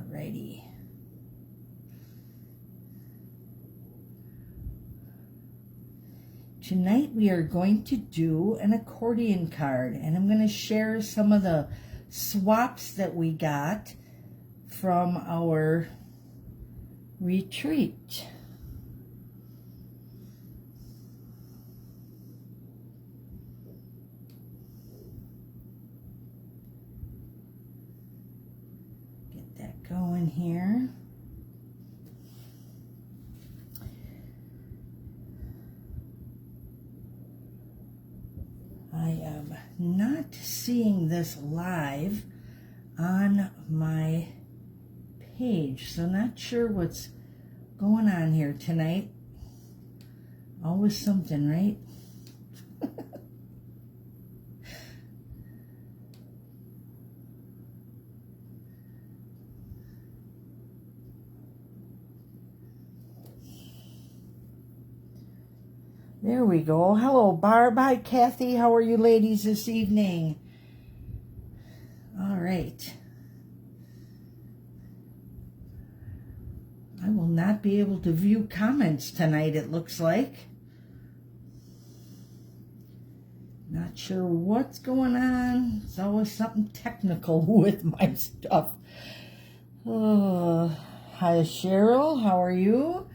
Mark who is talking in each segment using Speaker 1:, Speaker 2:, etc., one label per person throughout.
Speaker 1: Alrighty. Tonight we are going to do an accordion card, and I'm going to share some of the swaps that we got from our retreat. Get that going here. I am not seeing this live on my page, so not sure what's going on here tonight. Always something, right? There we go. Hello, Barb. Hi, Kathy. How are you ladies this evening? All right. I will not be able to view comments tonight, it looks like. Not sure what's going on. It's always something technical with my stuff. Hi, Cheryl. How are you?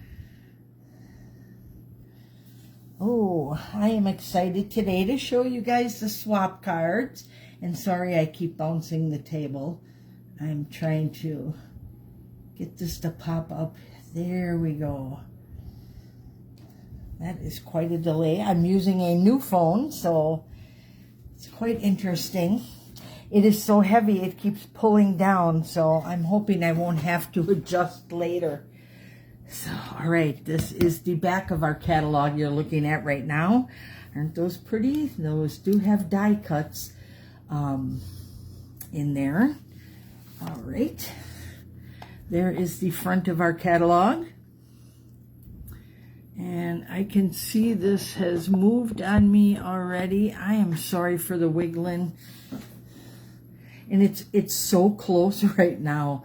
Speaker 1: Oh, I am excited today to show you guys the swap cards. And sorry I keep bouncing the table. I'm trying to get this to pop up. There we go. That is quite a delay. I'm using a new phone, so it's quite interesting. It is so heavy, it keeps pulling down, so I'm hoping I won't have to adjust later. So, all right, this is the back of our catalog you're looking at right now. Aren't those pretty? Those do have die cuts in there. All right. There is the front of our catalog. And I can see this has moved on me already. I am sorry for the wiggling. And it's so close right now.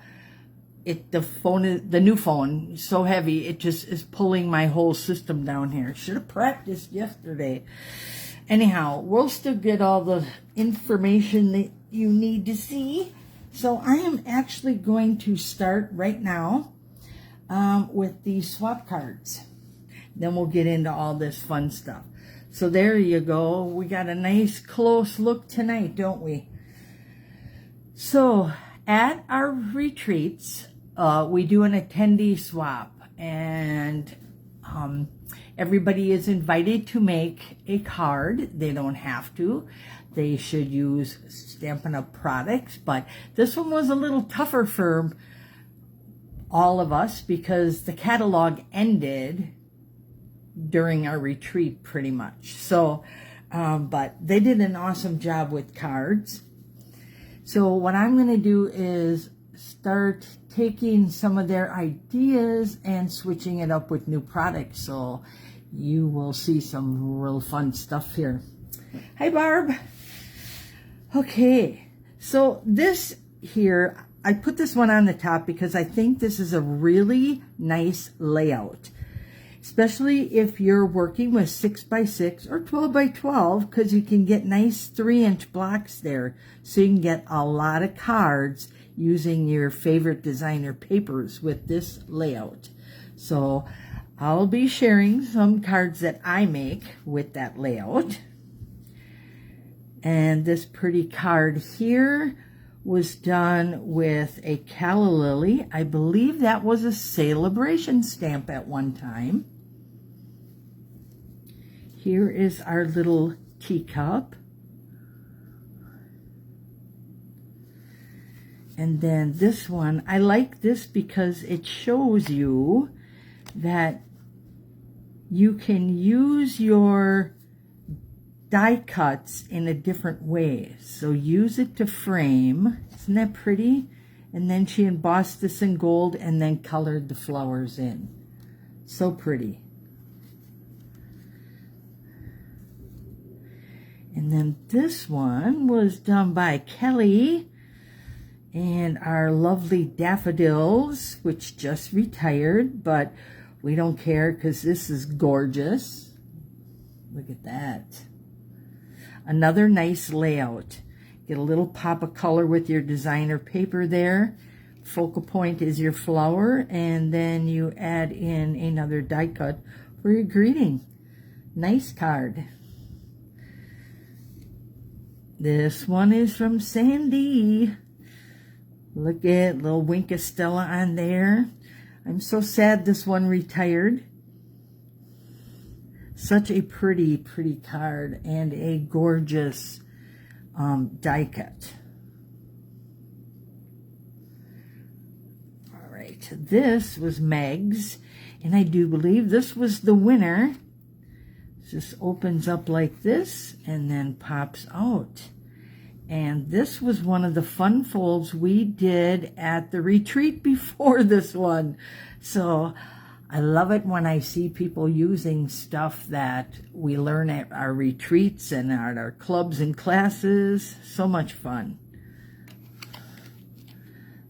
Speaker 1: The new phone is so heavy, it just is pulling my whole system down here. Should have practiced yesterday. Anyhow, we'll still get all the information that you need to see. So I am actually going to start right now with the swap cards. Then we'll get into all this fun stuff. So there you go. We got a nice close look tonight, don't we? So at our retreats, we do an attendee swap, and everybody is invited to make a card. They don't have to. They should use Stampin' Up! Products, but this one was a little tougher for all of us because the catalog ended during our retreat pretty much. So, but they did an awesome job with cards. So what I'm going to do is start taking some of their ideas and switching it up with new products. So you will see some real fun stuff here. Hi, Barb. Okay, so this here, I put this one on the top because I think this is a really nice layout, especially if you're working with 6x6 or 12x12, because you can get nice 3-inch blocks there, so you can get a lot of cards using your favorite designer papers with this layout. So I'll be sharing some cards that I make with that layout. And this pretty card here was done with a calla lily. I believe that was a celebration stamp at one time. Here is our little teacup. And then this one, I like this because it shows you that you can use your die cuts in a different way. So use it to frame. Isn't that pretty? And then she embossed this in gold and then colored the flowers in. So pretty. And then this one was done by Kelly. And our lovely daffodils, which just retired, but we don't care because this is gorgeous. Look at that. Another nice layout. Get a little pop of color with your designer paper there. Focal point is your flower, and then you add in another die cut for your greeting. Nice card. This one is from Sandy. Look at little wink of Stella on there. I'm so sad this one retired. Such a pretty, pretty card and a gorgeous die cut. All right, this was Meg's, and I do believe this was the winner. This opens up like this and then pops out. And this was one of the fun folds we did at the retreat before this one. So I love it when I see people using stuff that we learn at our retreats and at our clubs and classes. So much fun.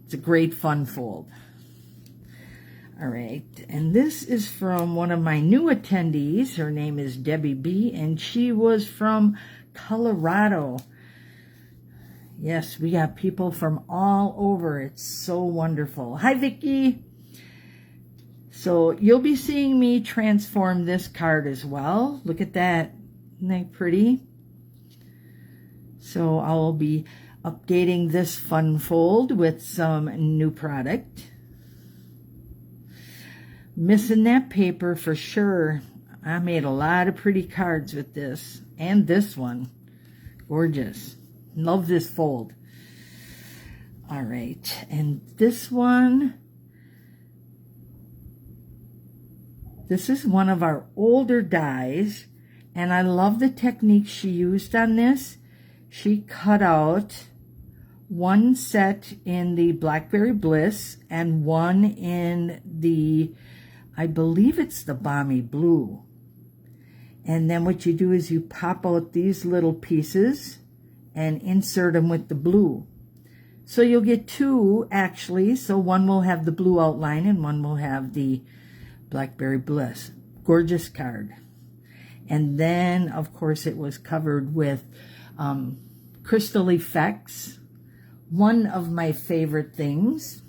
Speaker 1: It's a great fun fold. All right, and this is from one of my new attendees. Her name is Debbie B, and she was from Colorado. Yes, we got people from all over. It's so wonderful. Hi, Vicki. So you'll be seeing me transform this card as well. Look at that. Isn't that pretty? So I'll be updating this fun fold with some new product. Missing that paper for sure. I made a lot of pretty cards with this. And this one. Gorgeous. Love this fold. All right. And this one. This is one of our older dies. And I love the technique she used on this. She cut out one set in the Blackberry Bliss and one in the, I believe it's the Balmy Blue. And then what you do is you pop out these little pieces and insert them with the blue. So you'll get two actually. So one will have the blue outline and one will have the Blackberry Bliss. Gorgeous card. And then of course it was covered with crystal effects. One of my favorite things.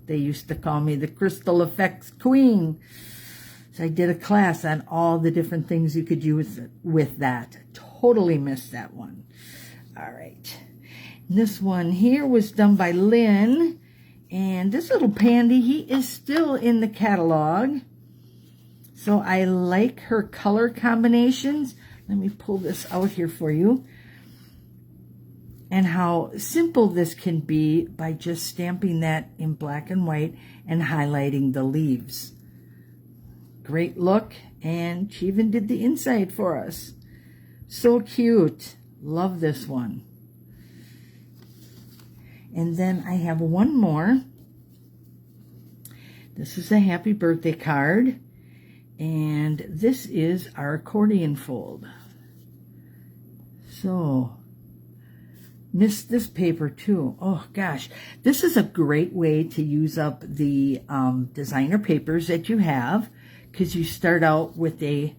Speaker 1: They used to call me the Crystal Effects Queen. So I did a class on all the different things you could use with that. Totally missed that one. All right. This one here was done by Lynn. And this little pandy, he is still in the catalog. So I like her color combinations. Let me pull this out here for you. And how simple this can be by just stamping that in black and white and highlighting the leaves. Great look, and she even did the inside for us. So cute. Love this one. And then I have one more. This is a happy birthday card, and this is our accordion fold. So missed this paper too. Oh gosh, this is a great way to use up the designer papers that you have, because you start out with a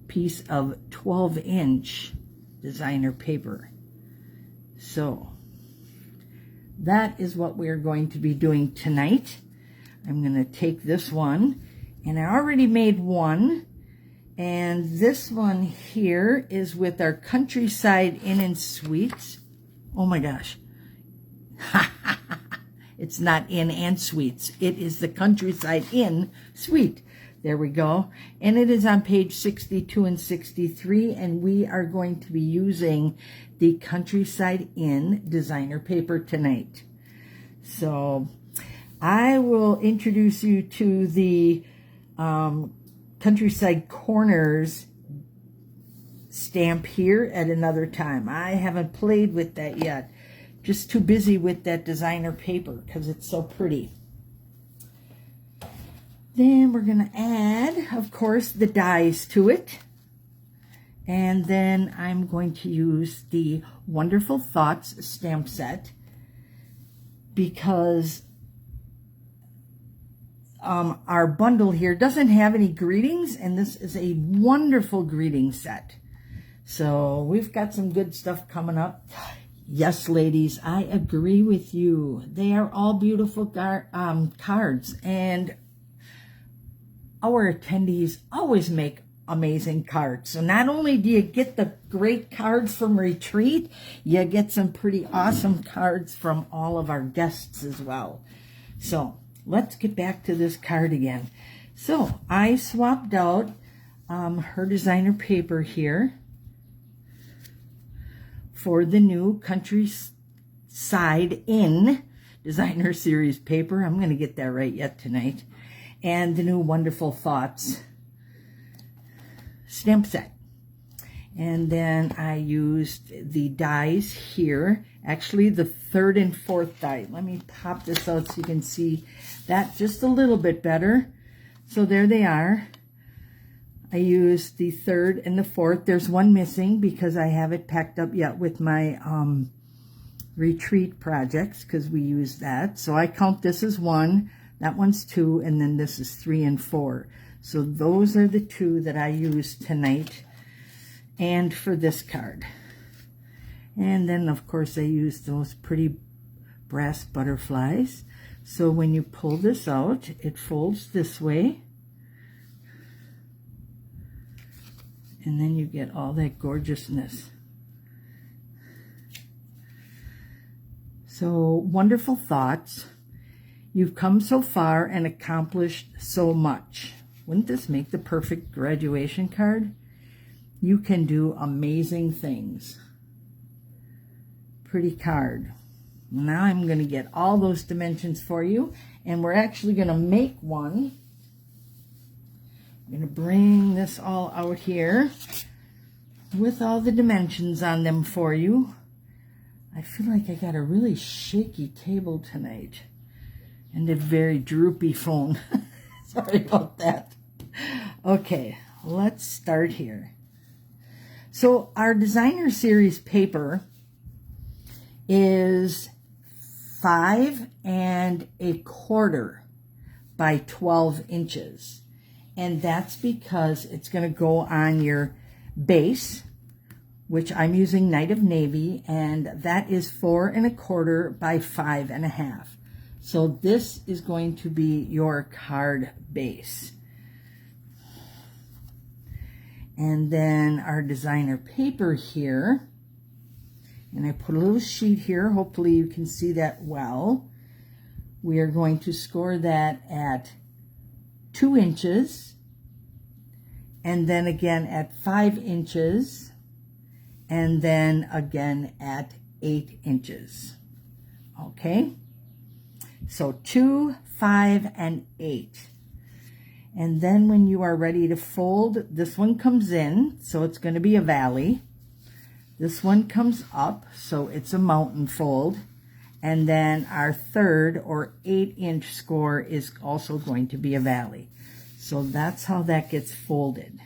Speaker 1: piece of 12-inch designer paper. So that is what we're going to be doing tonight. I'm going to take this one, and I already made one, and this one here is with our Countryside Inn and Suites. Oh my gosh. It's not Inn and Suites. It is the Countryside Inn Suite. There we go. And it is on page 62 and 63. And we are going to be using the Countryside Inn designer paper tonight. So I will introduce you to the Countryside Corners stamp here at another time. I haven't played with that yet. Just too busy with that designer paper because it's so pretty. Then we're going to add, of course, the dies to it. And then I'm going to use the Wonderful Thoughts stamp set. because our bundle here doesn't have any greetings, and this is a wonderful greeting set. So we've got some good stuff coming up. Yes, ladies, I agree with you. They are all beautiful cards, and our attendees always make amazing cards. So not only do you get the great cards from retreat, you get some pretty awesome cards from all of our guests as well. So let's get back to this card again. So I swapped out her designer paper here for the new Countryside Inn designer series paper. I'm going to get that right yet tonight. And the new Wonderful Thoughts stamp set. And then I used the dies here, actually the 3rd and 4th die. Let me pop this out so you can see that just a little bit better. So there they are. I used the 3rd and the 4th. There's one missing because I haven't packed up yet with my retreat projects, because we use that. So I count this as 1, that one's 2, and then this is 3 and 4. So those are the 2 that I used tonight and for this card. And then, of course, I used those pretty brass butterflies. So when you pull this out, it folds this way. And then you get all that gorgeousness. So, Wonderful Thoughts. You've come so far and accomplished so much. Wouldn't this make the perfect graduation card? You can do amazing things. Pretty card. Now I'm going to get all those dimensions for you, and we're actually going to make one. I'm going to bring this all out here with all the dimensions on them for you. I feel like I got a really shaky table tonight and a very droopy phone. Sorry about that. Okay, let's start here. So our designer series paper is 5 1/4 by 12 inches. And that's because it's going to go on your base, which I'm using Night of Navy, and that is 4 1/4 by 5 1/2. So this is going to be your card base. And then our designer paper here, and I put a little sheet here, hopefully you can see that well. We are going to score that at 2 inches, and then again at 5 inches, and then again at 8 inches. Okay? So 2, 5, and 8. And then when you are ready to fold, this one comes in, so it's going to be a valley. This one comes up, so it's a mountain fold. And then our 3rd or 8-inch score is also going to be a valley. So that's how that gets folded.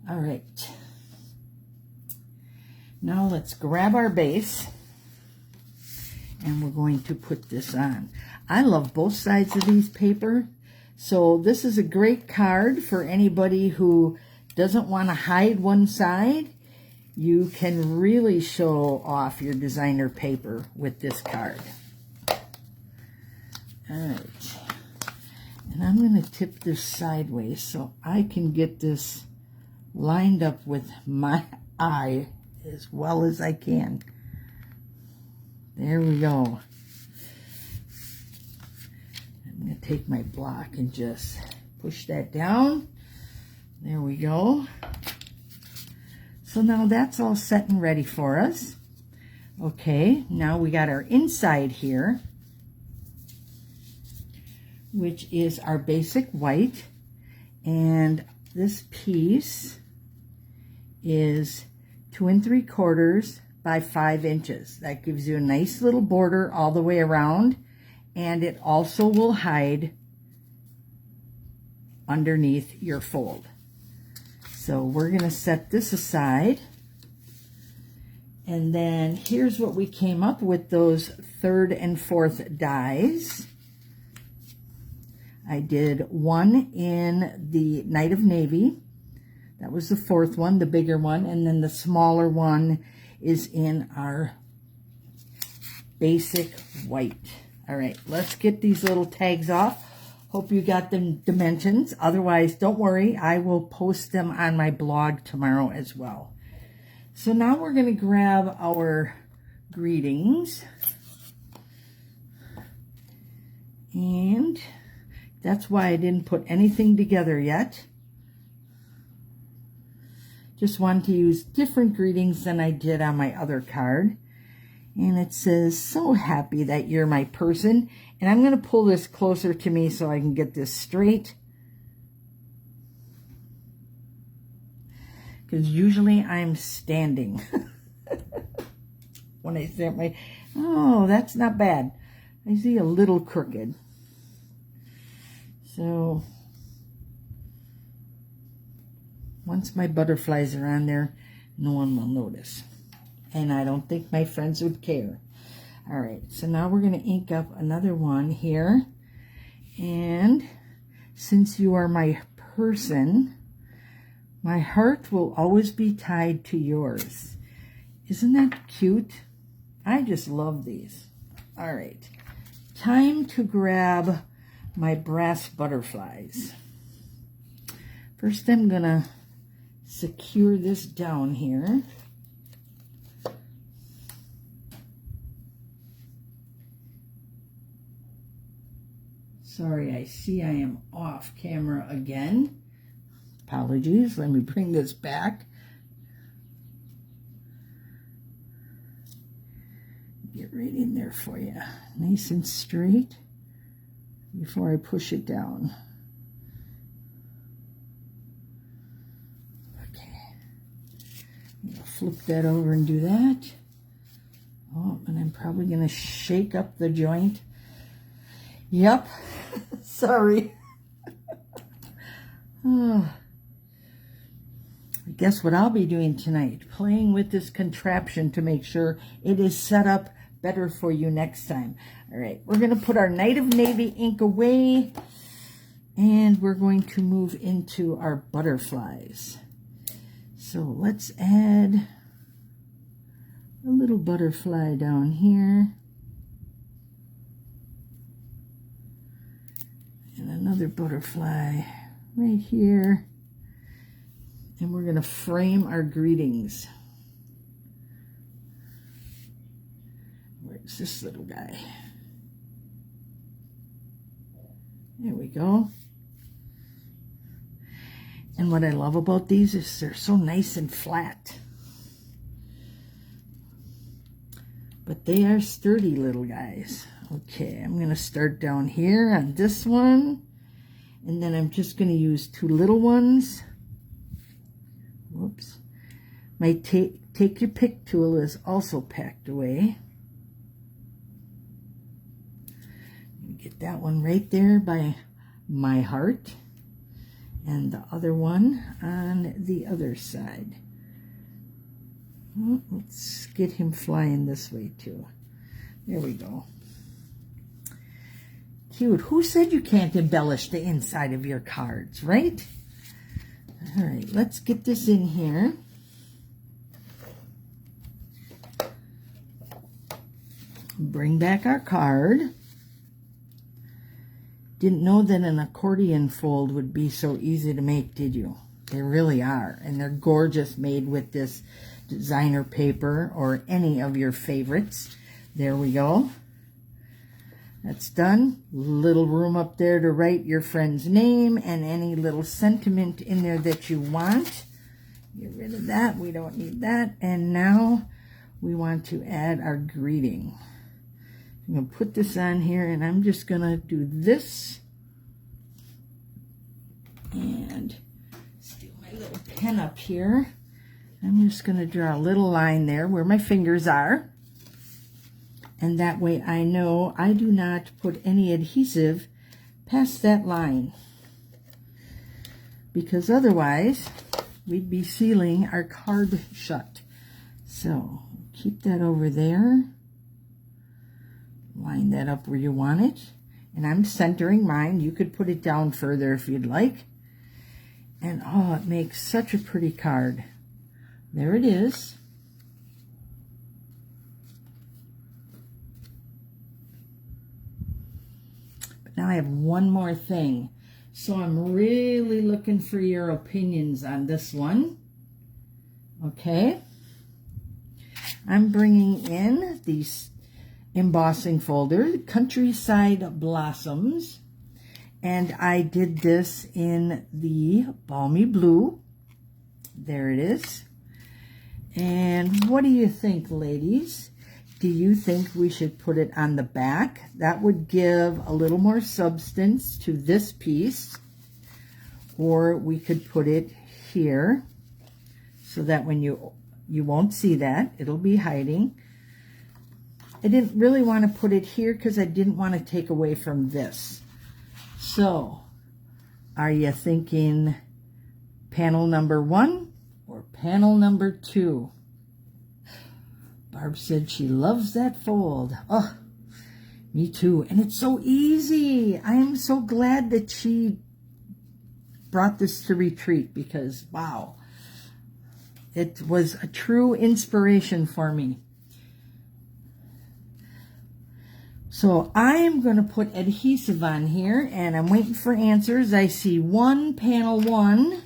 Speaker 1: All right. Now let's grab our base, and we're going to put this on. I love both sides of these paper. So this is a great card for anybody who doesn't want to hide one side. You can really show off your designer paper with this card. All right. And I'm going to tip this sideways so I can get this lined up with my eye as well as I can. There we go. I'm going to take my block and just push that down. There we go. So now that's all set and ready for us. Okay, now we got our inside here, which is our basic white. And this piece is 2 3/4 by 5 inches. That gives you a nice little border all the way around. And it also will hide underneath your fold. So we're going to set this aside. And then here's what we came up with, those 3rd and 4th dies. I did one in the Night of Navy. That was the 4th one, the bigger one. And then the smaller one is in our basic white. All right, let's get these little tags off. Hope you got the dimensions. Otherwise, don't worry. I will post them on my blog tomorrow as well. So now we're going to grab our greetings. And that's why I didn't put anything together yet. Just wanted to use different greetings than I did on my other card. And it says, so happy that you're my person. And I'm going to pull this closer to me so I can get this straight. Because usually I'm standing. When I start my, oh, that's not bad. I see a little crooked. So, once my butterflies are on there, no one will notice. And I don't think my friends would care. All right, so now we're going to ink up another one here. And since you are my person, my heart will always be tied to yours. Isn't that cute? I just love these. All right, time to grab my brass butterflies. First, I'm going to secure this down here. Sorry, I see I am off camera again. Apologies. Let me bring this back. Get right in there for you. Nice and straight before I push it down. Okay. I'm going to flip that over and do that. Oh, and I'm probably going to shake up the joint. Yep. Sorry. Oh. I guess what I'll be doing tonight, playing with this contraption to make sure it is set up better for you next time. All right, we're going to put our Night of Navy ink away, and we're going to move into our butterflies. So let's add a little butterfly down here. And another butterfly right here. And we're going to frame our greetings. Where's this little guy? There we go. And what I love about these is they're so nice and flat. But they are sturdy little guys. Okay, I'm going to start down here on this one. And then I'm just going to use 2 little ones. Whoops. My take your pick tool is also packed away. Get that one right there by my heart. And the other one on the other side. Oh, let's get him flying this way too. There we go. Cute. Who said you can't embellish the inside of your cards, right? All right, let's get this in here. Bring back our card. Didn't know that an accordion fold would be so easy to make, did you? They really are, and they're gorgeous, made with this designer paper or any of your favorites. There we go. That's done. Little room up there to write your friend's name and any little sentiment in there that you want. Get rid of that. We don't need that. And now we want to add our greeting. I'm going to put this on here, and I'm just going to do this. And stick my little pen up here. I'm just going to draw a little line there where my fingers are. And that way I know I do not put any adhesive past that line. Because otherwise, we'd be sealing our card shut. So, keep that over there. Line that up where you want it. And I'm centering mine. You could put it down further if you'd like. And oh, it makes such a pretty card. There it is. But now I have one more thing. So I'm really looking for your opinions on this one. Okay. I'm bringing in these embossing folder, Countryside Blossoms, and I did this in the Balmy Blue. There it is. And what do you think, ladies? Do you think we should put it on the back? That would give a little more substance to this piece, or we could put it here so that when you won't see that, it'll be hiding. I didn't really want to put it here because I didn't want to take away from this. So, are you thinking panel number 1 or panel number 2? Barb said she loves that fold. Oh, me too. And it's so easy. I am so glad that she brought this to retreat because, wow, it was a true inspiration for me. So I am going to put adhesive on here, and I'm waiting for answers. I see panel 1.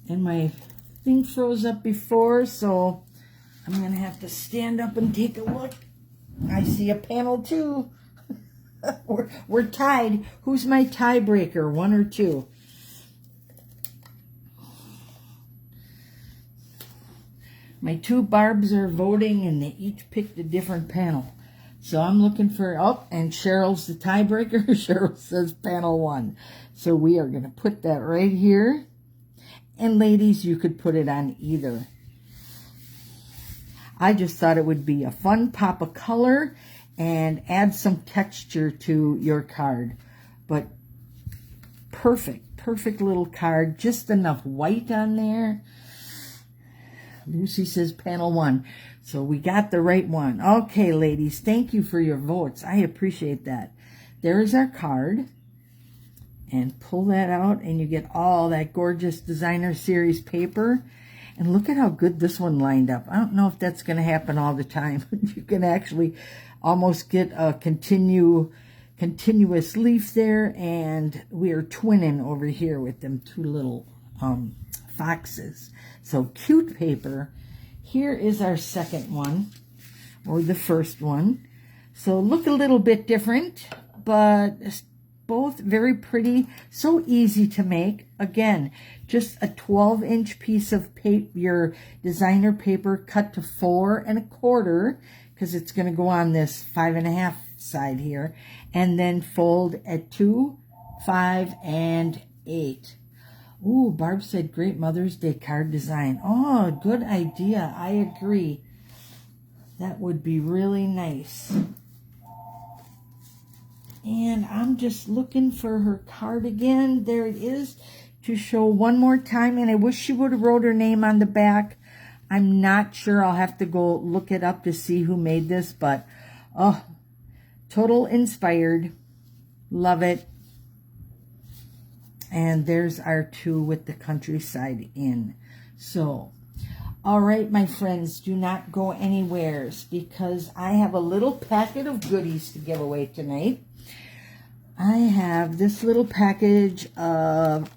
Speaker 1: And my thing froze up before, so I'm going to have to stand up and take a look. I see a panel 2. We're tied. Who's my tiebreaker, 1 or 2? My 2 Barbs are voting, and they each picked a different panel. So I'm looking for, and Cheryl's the tiebreaker. Cheryl says panel 1. So we are going to put that right here. And ladies, you could put it on either. I just thought it would be a fun pop of color and add some texture to your card. But perfect little card. Just enough white on there. Lucy says panel 1. So we got the right one. Okay, ladies, thank you for your votes. I appreciate that. There is our card. And pull that out, and you get all that gorgeous designer series paper. And look at how good this one lined up. I don't know if that's going to happen all the time. You can actually almost get a continuous leaf there. And we are twinning over here with them 2 little foxes. So cute paper. Here is our second one, or the first one. So look a little bit different, but both very pretty. So easy to make. Again, just a 12-inch piece of paper, your designer paper, cut to 4 1/4, because it's going to go on this 5 1/2 side here, and then fold at 2, 5, and 8. Ooh, Barb said great Mother's Day card design. Oh, good idea. I agree. That would be really nice. And I'm just looking for her card again. There it is, to show one more time. And I wish she would have wrote her name on the back. I'm not sure. I'll have to go look it up to see who made this. But, oh, total inspired. Love it. And there's our 2 with the countryside in. So, all right, my friends, do not go anywhere, because I have a little packet of goodies to give away tonight. I have this little package of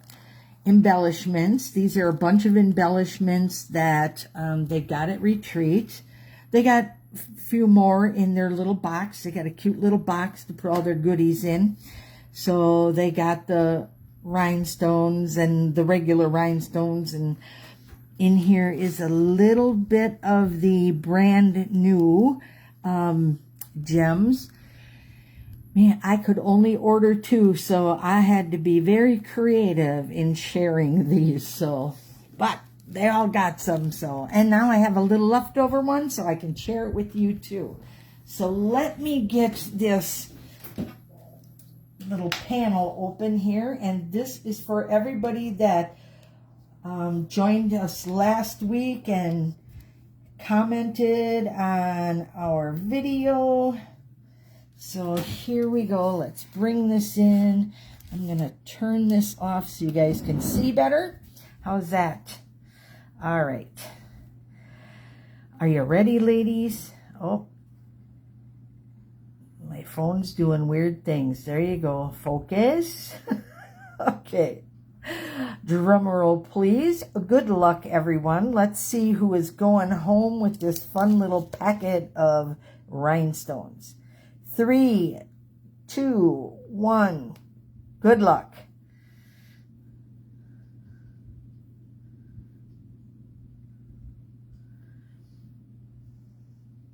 Speaker 1: embellishments. These are a bunch of embellishments that they got at Retreat. They got a few more in their little box. They got a cute little box to put all their goodies in. So they got the rhinestones and the regular rhinestones, and in here is a little bit of the brand new gems. Man, I could only order 2, so I had to be very creative in sharing these. So, but they all got some. So, and now I have a little leftover one, so I can share it with you too. So let me get this little panel open here, and this is for everybody that joined us last week and commented on our video. So here we go. Let's bring this in. I'm going to turn this off so you guys can see better. How's that? All right. Are you ready, ladies? Oh, my phone's doing weird things. There you go. Focus. Okay. Drum roll, please. Good luck, everyone. Let's see who is going home with this fun little packet of rhinestones. 3, 2, 1. Good luck.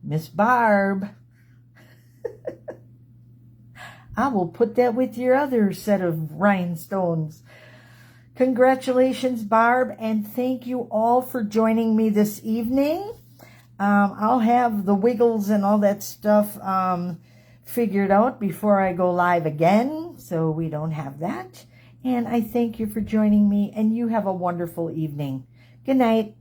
Speaker 1: Miss Barb. I will put that with your other set of rhinestones. Congratulations, Barb, and thank you all for joining me this evening. I'll have the wiggles and all that stuff figured out before I go live again, so we don't have that. And I thank you for joining me, and you have a wonderful evening. Good night.